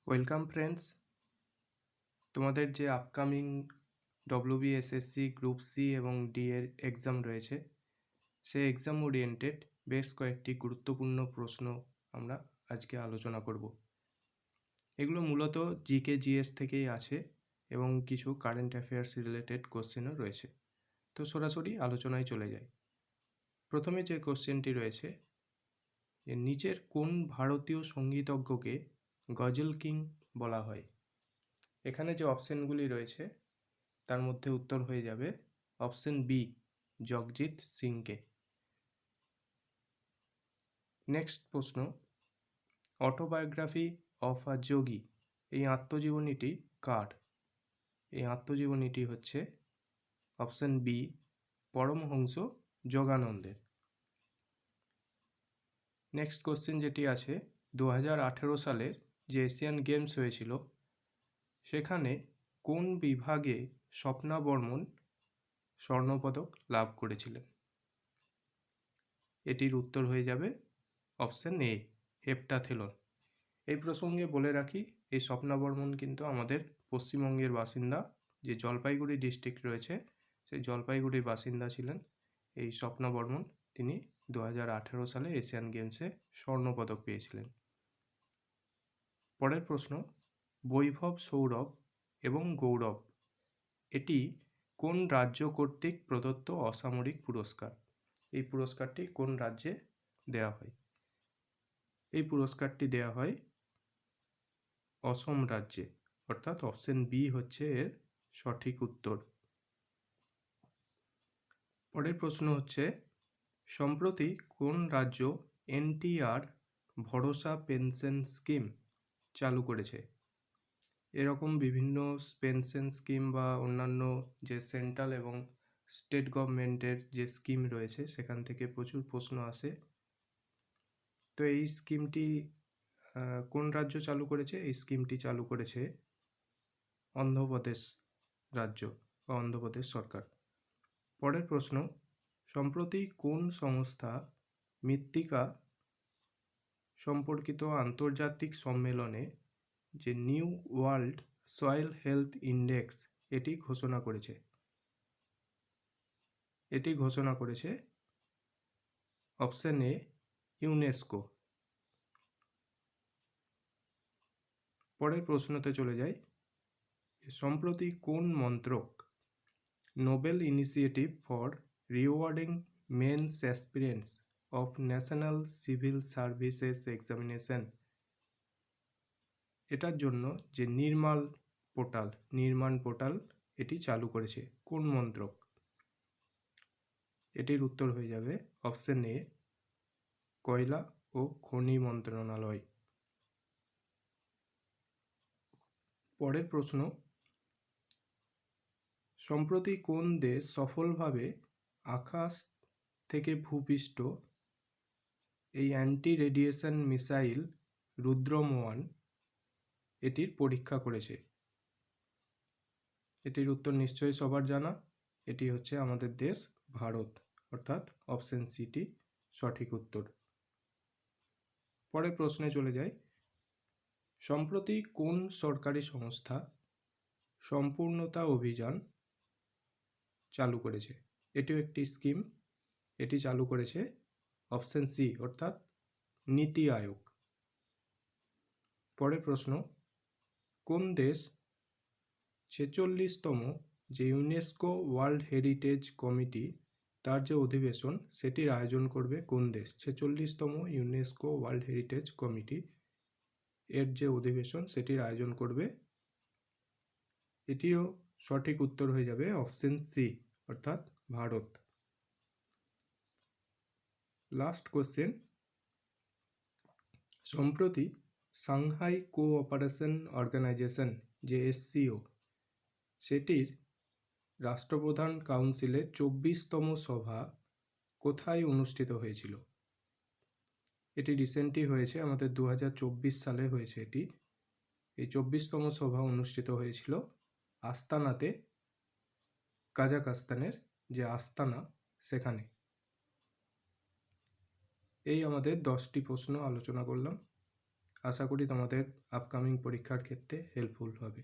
Welcome friends, তোমাদের যে upcoming WBSSC group C এবং ডি এর এক্সাম রয়েছে, সেই এক্সাম ওরিয়েন্টেড বেশ কয়েকটি গুরুত্বপূর্ণ প্রশ্ন আমরা আজকে আলোচনা করব। এগুলো মূলত জিকে জিএস থেকেই আছে এবং কিছু কারেন্ট অ্যাফেয়ার্স রিলেটেড কোশ্চেনও রয়েছে। তো সরাসরি আলোচনায় চলে যাই। প্রথমে যে কোশ্চেনটি রয়েছে, যে নিচের কোন ভারতীয় সঙ্গীতজ্ঞকে গজল কিং বলা হয়? এখানে যে অপশানগুলি রয়েছে তার মধ্যে উত্তর হয়ে যাবে অপশন বি, জগজিৎ সিংকে। নেক্সট প্রশ্ন, অটোবায়োগ্রাফি অফ আ যোগী, এই আত্মজীবনীটি কার? এই আত্মজীবনীটি হচ্ছে অপশন বি, পরমহংস যোগানন্দের। নেক্সট কোশ্চেন যেটি আছে, 2018 সালের যে এশিয়ান গেমস হয়েছিল সেখানে কোন বিভাগে স্বপ্না বর্মন স্বর্ণপদক লাভ করেছিলেন? এটির উত্তর হয়ে যাবে অপশন এ, হেপ্টাথেলন। এই প্রসঙ্গে বলে রাখি, এই স্বপ্না বর্মন কিন্তু আমাদের পশ্চিমবঙ্গের বাসিন্দা, যে জলপাইগুড়ি ডিস্ট্রিক্ট রয়েছে সেই জলপাইগুড়ির বাসিন্দা ছিলেন এই স্বপ্না বর্মন। তিনি 2018 সালে এশিয়ান গেমসে স্বর্ণপদক পেয়েছিলেন। পরের প্রশ্ন, বৈভব সৌরভ এবং গৌরব, এটি কোন রাজ্য কর্তৃক প্রদত্ত অসামরিক পুরস্কার? এই পুরস্কারটি কোন রাজ্যে দেওয়া হয়? এই পুরস্কারটি দেওয়া হয় অসম রাজ্যে, অর্থাৎ অপশন বি হচ্ছে এর সঠিক উত্তর। পরের প্রশ্ন হচ্ছে, সম্প্রতি কোন রাজ্য এনটিআর ভরসা পেনশন স্কিম চালু করেছে? এরকম বিভিন্ন পেনশন স্কিম বা অন্যান্য যে সেন্ট্রাল এবং স্টেট গভর্নমেন্টের যে স্কিম রয়েছে সেখান থেকে প্রচুর প্রশ্ন আসে। তো এই স্কিমটি কোন রাজ্য চালু করেছে? এই স্কিমটি চালু করেছে অন্ধ্রপ্রদেশ রাজ্য বা অন্ধ্রপ্রদেশ সরকার। পরের প্রশ্ন, সম্প্রতি কোন সংস্থা মৃত্তিকা সম্পর্কিত আন্তর্জাতিক সম্মেলনে যে new world soil health index এটি ঘোষণা করেছে? এটি ঘোষণা করেছে অপশন এ, ইউনেস্কো। পরের প্রশ্নতে চলে যাই, সম্প্রতি কোন মন্ত্রক noble initiative for rewarding mains aspirants of national civil services examination, এটার জন্য যে নির্মাণ পোর্টাল এটি চালু করেছে? কোন মন্ত্রক? এটির উত্তর হয়ে যাবে অপশন এ, কয়লা ও খনি মন্ত্রণালয়। পরের প্রশ্ন, সম্প্রতি কোন দেশ সফলভাবে আকাশ থেকে ভূপৃষ্ঠ এই অ্যান্টি রেডিয়েশন মিসাইল রুদ্রম-1 এটির পরীক্ষা করেছে? এটির উত্তর নিশ্চয়ই সবার জানা, এটি হচ্ছে আমাদের দেশ ভারত, অর্থাৎ অপশন সিটি সঠিক উত্তর। পরের প্রশ্নে চলে যাই, সম্প্রতি কোন সরকারি সংস্থা সম্পূর্ণতা অভিযান চালু করেছে? এটিও একটি স্কিম, এটি চালু করেছে অপশন সি, অর্থাৎ নীতি আয়োগ। পরের প্রশ্ন, কোন দেশ 46তম যে ইউনেস্কো ওয়ার্ল্ড হেরিটেজ কমিটি তার যে অধিবেশন সেটির আয়োজন করবে? কোন দেশ 46তম ইউনেস্কো ওয়ার্ল্ড হেরিটেজ কমিটি এর যে অধিবেশন সেটির আয়োজন করবে? এটিও সঠিক উত্তর হয়ে যাবে অপশন সি, অর্থাৎ ভারত। লাস্ট কোশ্চেন, সম্প্রতি সাংহাই কোঅপারেশন অর্গানাইজেশন যে এসসিও সেটির রাষ্ট্রপ্রধান কাউন্সিলের 24তম সভা কোথায় অনুষ্ঠিত হয়েছিল? এটি রিসেন্টলি হয়েছে, আমাদের 2024 সালে হয়েছে এটি। এই 24তম সভা অনুষ্ঠিত হয়েছিল আস্তানাতে, কাজাখস্তানের যে আস্তানা সেখানে। এই আমাদের 10টি প্রশ্ন আলোচনা করলাম। আশা করি তোমাদের আপকামিং পরীক্ষার ক্ষেত্রে হেল্পফুল হবে।